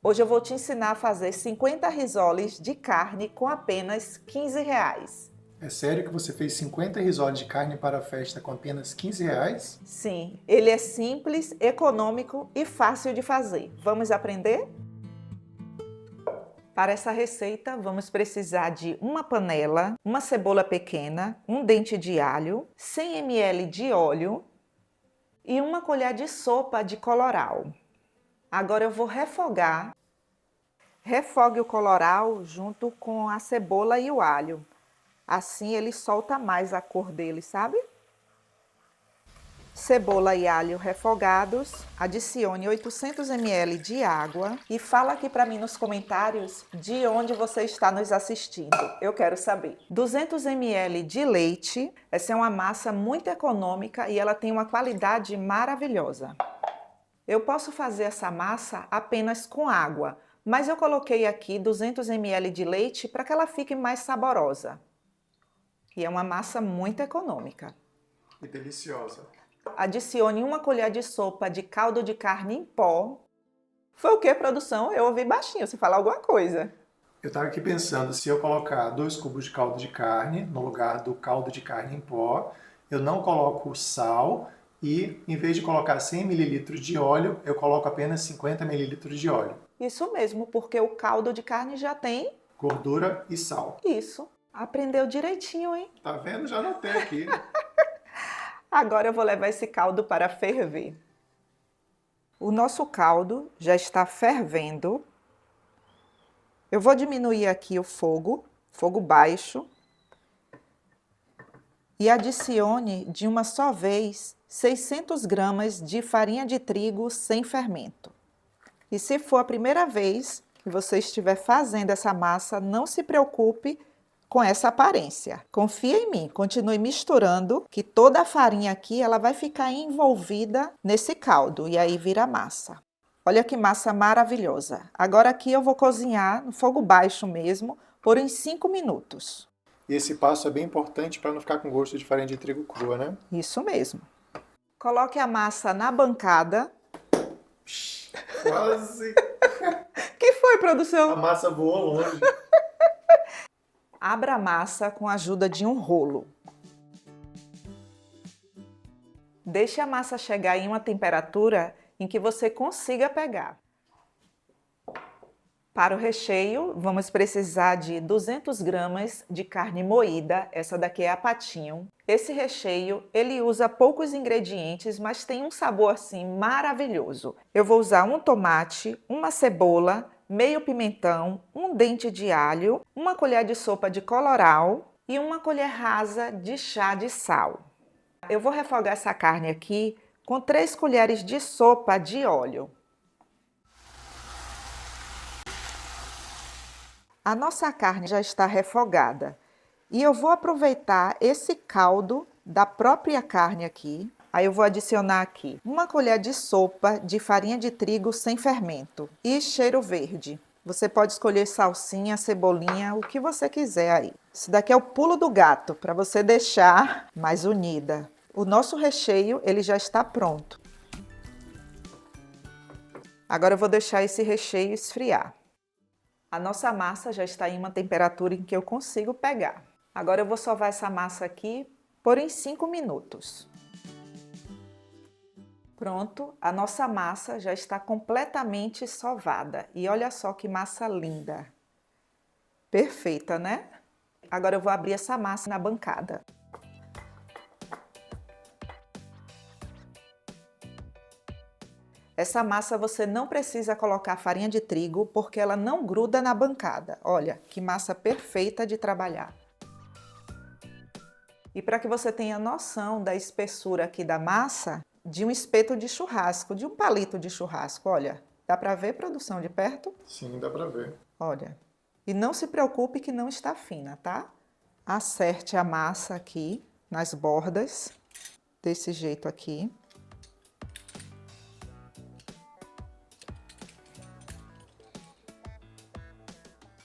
Hoje eu vou te ensinar a fazer 50 risoles de carne com apenas R$ 15. É sério que você fez 50 risoles de carne para a festa com apenas R$ 15? Sim, ele é simples, econômico e fácil de fazer. Vamos aprender? Para essa receita, vamos precisar de uma panela, uma cebola pequena, um dente de alho, 100 ml de óleo e uma colher de sopa de colorau. Agora eu vou refogar. Refogue o colorau junto com a cebola e o alho. Assim ele solta mais a cor dele, sabe? Cebola e alho refogados, adicione 800 ml de água e fala aqui para mim nos comentários de onde você está nos assistindo. Eu quero saber. 200 ml de leite. Essa é uma massa muito econômica e ela tem uma qualidade maravilhosa. Eu posso fazer essa massa apenas com água, mas eu coloquei aqui 200 ml de leite para que ela fique mais saborosa. E é uma massa muito econômica. E deliciosa. Adicione uma colher de sopa de caldo de carne em pó. Foi o que, produção? Eu ouvi baixinho, você falar alguma coisa. Eu estava aqui pensando, se eu colocar 2 cubos de caldo de carne no lugar do caldo de carne em pó, eu não coloco sal e, em vez de colocar 100 ml de óleo, eu coloco apenas 50 ml de óleo. Isso mesmo, porque o caldo de carne já tem Gordura e sal. isso. Aprendeu direitinho, hein? Tá vendo? Já anotei aqui. Agora eu vou levar esse caldo para ferver. O nosso caldo já está fervendo. Eu vou diminuir aqui o fogo baixo. E adicione de uma só vez 600 gramas de farinha de trigo sem fermento. E se for a primeira vez que você estiver fazendo essa massa, não se preocupe com essa aparência. Confia em mim, continue misturando, que toda a farinha aqui ela vai ficar envolvida nesse caldo e aí vira massa. Olha que massa maravilhosa. Agora aqui eu vou cozinhar no fogo baixo mesmo, por uns 5 minutos. E esse passo é bem importante para não ficar com gosto de farinha de trigo crua, né? Isso mesmo. Coloque a massa na bancada. Quase! Que foi, produção? A massa voou longe. Abra a massa com a ajuda de um rolo. Deixe a massa chegar em uma temperatura em que você consiga pegar. Para o recheio, vamos precisar de 200 gramas de carne moída, essa daqui é a patinho. Esse recheio, ele usa poucos ingredientes, mas tem um sabor assim maravilhoso. Eu vou usar um tomate, uma cebola, meio pimentão, um dente de alho, uma colher de sopa de colorau e uma colher rasa de chá de sal. Eu vou refogar essa carne aqui com 3 colheres de sopa de óleo. A nossa carne já está refogada e eu vou aproveitar esse caldo da própria carne aqui. Aí eu vou adicionar aqui uma colher de sopa de farinha de trigo sem fermento e cheiro verde. Você pode escolher salsinha, cebolinha, o que você quiser aí. Isso daqui é o pulo do gato, para você deixar mais unida. O nosso recheio, ele já está pronto. Agora eu vou deixar esse recheio esfriar. A nossa massa já está em uma temperatura em que eu consigo pegar. Agora eu vou sovar essa massa aqui por uns 5 minutos. Pronto, a nossa massa já está completamente sovada. E olha só que massa linda. Perfeita, né? Agora eu vou abrir essa massa na bancada. Essa massa você não precisa colocar farinha de trigo porque ela não gruda na bancada. Olha, que massa perfeita de trabalhar. E para que você tenha noção da espessura aqui da massa, de um espeto de churrasco, de um palito de churrasco, olha. Dá para ver, produção, de perto? Sim, dá para ver. Olha. E não se preocupe que não está fina, tá? Acerte a massa aqui nas bordas, desse jeito aqui.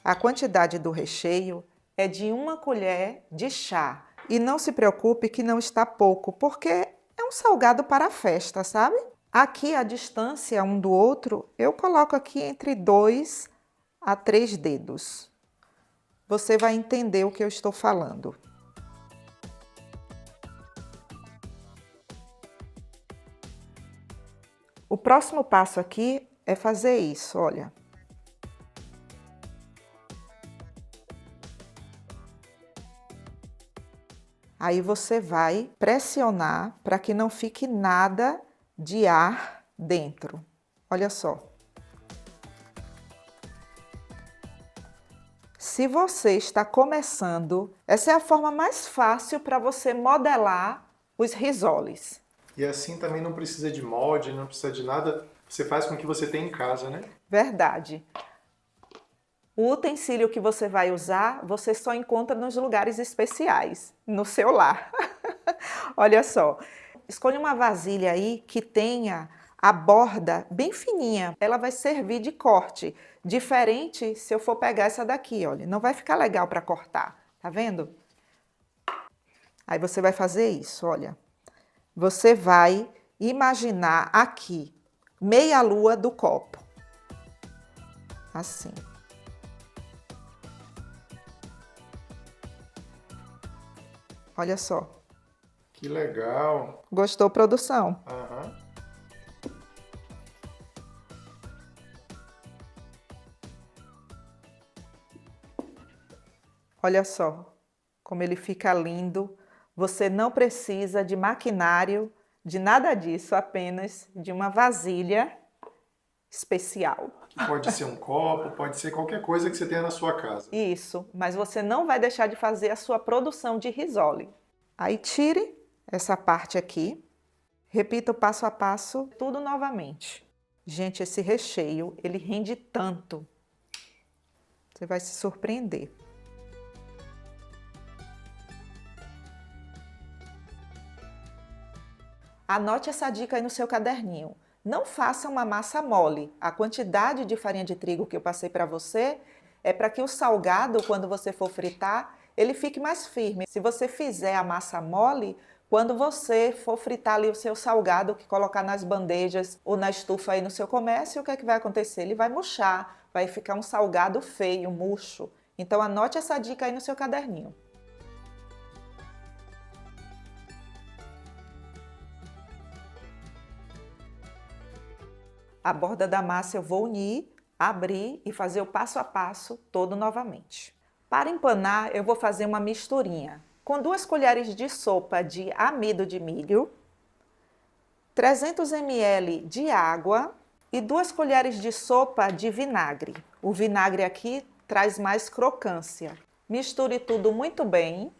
A quantidade do recheio é de 1 colher de chá. E não se preocupe que não está pouco, porque é um salgado para a festa, sabe? Aqui a distância um do outro, eu coloco aqui entre 2 a 3 dedos. Você vai entender o que eu estou falando. O próximo passo aqui é fazer isso, olha. Aí você vai pressionar para que não fique nada de ar dentro. Olha só. Se você está começando, essa é a forma mais fácil para você modelar os risoles. E assim também não precisa de molde, não precisa de nada. Você faz com o que você tem em casa, né? Verdade. O utensílio que você vai usar, você só encontra nos lugares especiais, no seu lar. Olha só, escolha uma vasilha aí que tenha a borda bem fininha. Ela vai servir de corte. Diferente se eu for pegar essa daqui, olha. Não vai ficar legal para cortar, tá vendo? Aí você vai fazer isso, olha. Você vai imaginar aqui, meia lua do copo. Assim. Olha só. Que legal! Gostou, produção? Aham. Olha só como ele fica lindo. Você não precisa de maquinário, de nada disso, apenas de uma vasilha especial. Pode ser um copo, pode ser qualquer coisa que você tenha na sua casa. Isso, mas você não vai deixar de fazer a sua produção de risole. Aí tire essa parte aqui, repita o passo a passo, tudo novamente. Gente, esse recheio, ele rende tanto. Você vai se surpreender. Anote essa dica aí no seu caderninho. Não faça uma massa mole. A quantidade de farinha de trigo que eu passei para você é para que o salgado, quando você for fritar, ele fique mais firme. Se você fizer a massa mole, quando você for fritar ali o seu salgado, que colocar nas bandejas ou na estufa aí no seu comércio, o que é que vai acontecer? Ele vai murchar, vai ficar um salgado feio, murcho. Então anote essa dica aí no seu caderninho. A borda da massa eu vou unir, abrir e fazer o passo a passo todo novamente. Para empanar, eu vou fazer uma misturinha. Com 2 colheres de sopa de amido de milho, 300 ml de água e 2 colheres de sopa de vinagre. O vinagre aqui traz mais crocância. Misture tudo muito bem.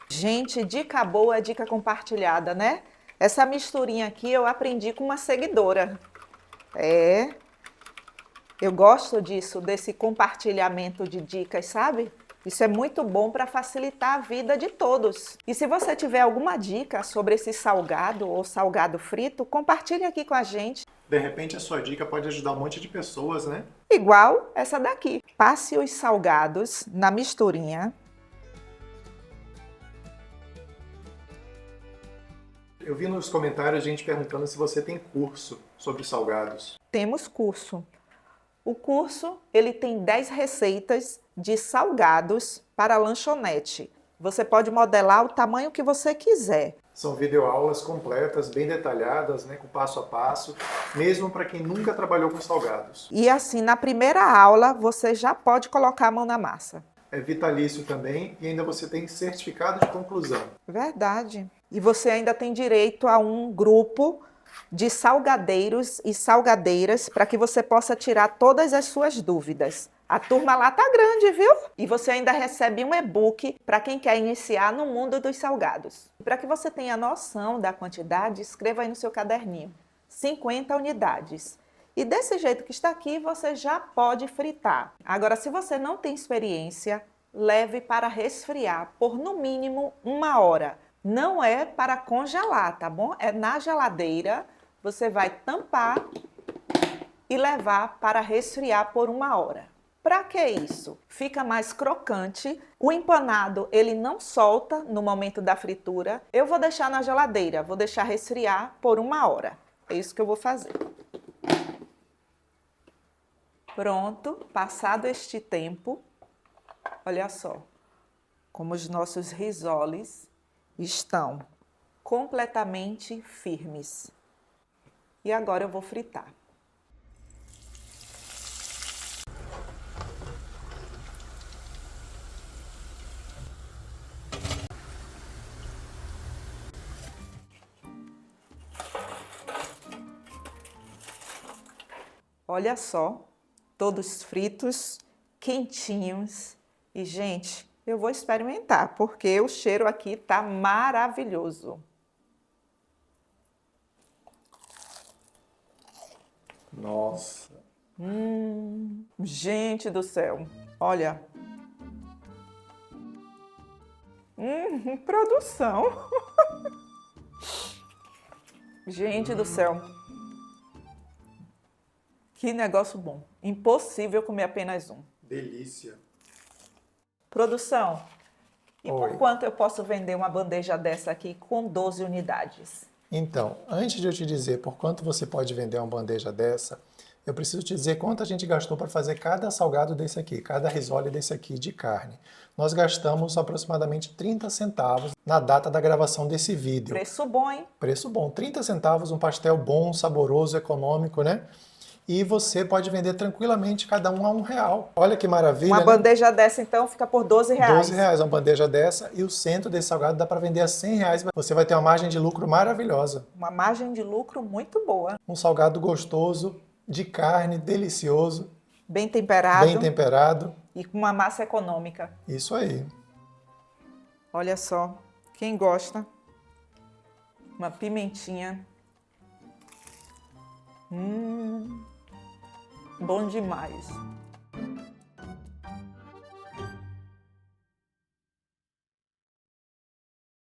Gente, dica boa é dica compartilhada, né? Essa misturinha aqui eu aprendi com uma seguidora. Eu gosto disso, desse compartilhamento de dicas, sabe? Isso é muito bom para facilitar a vida de todos. E se você tiver alguma dica sobre esse salgado ou salgado frito, compartilhe aqui com a gente. De repente a sua dica pode ajudar um monte de pessoas, né? Igual essa daqui. Passe os salgados na misturinha. Eu vi nos comentários gente perguntando se você tem curso sobre salgados. Temos curso. O curso, ele tem 10 receitas de salgados para lanchonete. Você pode modelar o tamanho que você quiser. São videoaulas completas, bem detalhadas, né, com passo a passo, mesmo para quem nunca trabalhou com salgados. E assim, na primeira aula, você já pode colocar a mão na massa. É vitalício também e ainda você tem certificado de conclusão. Verdade. E você ainda tem direito a um grupo de salgadeiros e salgadeiras para que você possa tirar todas as suas dúvidas. A turma lá tá grande, viu? E você ainda recebe um e-book para quem quer iniciar no mundo dos salgados. Para que você tenha noção da quantidade, escreva aí no seu caderninho. 50 unidades. E desse jeito que está aqui, você já pode fritar. Agora, se você não tem experiência, leve para resfriar por no mínimo 1 hora. Não é para congelar, tá bom? É na geladeira, você vai tampar e levar para resfriar por 1 hora. Para que isso? Fica mais crocante. O empanado, ele não solta no momento da fritura. Eu vou deixar na geladeira, vou deixar resfriar por 1 hora. É isso que eu vou fazer. Pronto, passado este tempo, olha só como os nossos risoles estão completamente firmes. E agora eu vou fritar. Olha só, todos fritos, quentinhos. E, gente, eu vou experimentar, porque o cheiro aqui tá maravilhoso. Nossa. Gente do céu, olha. Produção. Gente do céu. Que negócio bom. Impossível comer apenas um. Delícia. Produção, e Oi. por quanto eu posso vender uma bandeja dessa aqui com 12 unidades? Então, antes de eu te dizer por quanto você pode vender uma bandeja dessa, eu preciso te dizer quanto a gente gastou para fazer cada salgado desse aqui, cada risole desse aqui de carne. Nós gastamos aproximadamente 30 centavos na data da gravação desse vídeo. Preço bom, hein? Preço bom, 30 centavos, um pastel bom, saboroso, econômico, né? E você pode vender tranquilamente cada um a R$1. Olha que maravilha, Uma né? bandeja dessa, então, fica por R$12. R$12 uma bandeja dessa, e o centro desse salgado dá para vender a R$100. Você vai ter uma margem de lucro maravilhosa. Uma margem de lucro muito boa. Um salgado gostoso, de carne, delicioso, Bem temperado. bem temperado. E com uma massa econômica. Isso aí. Olha só, quem gosta, uma pimentinha. Bom demais.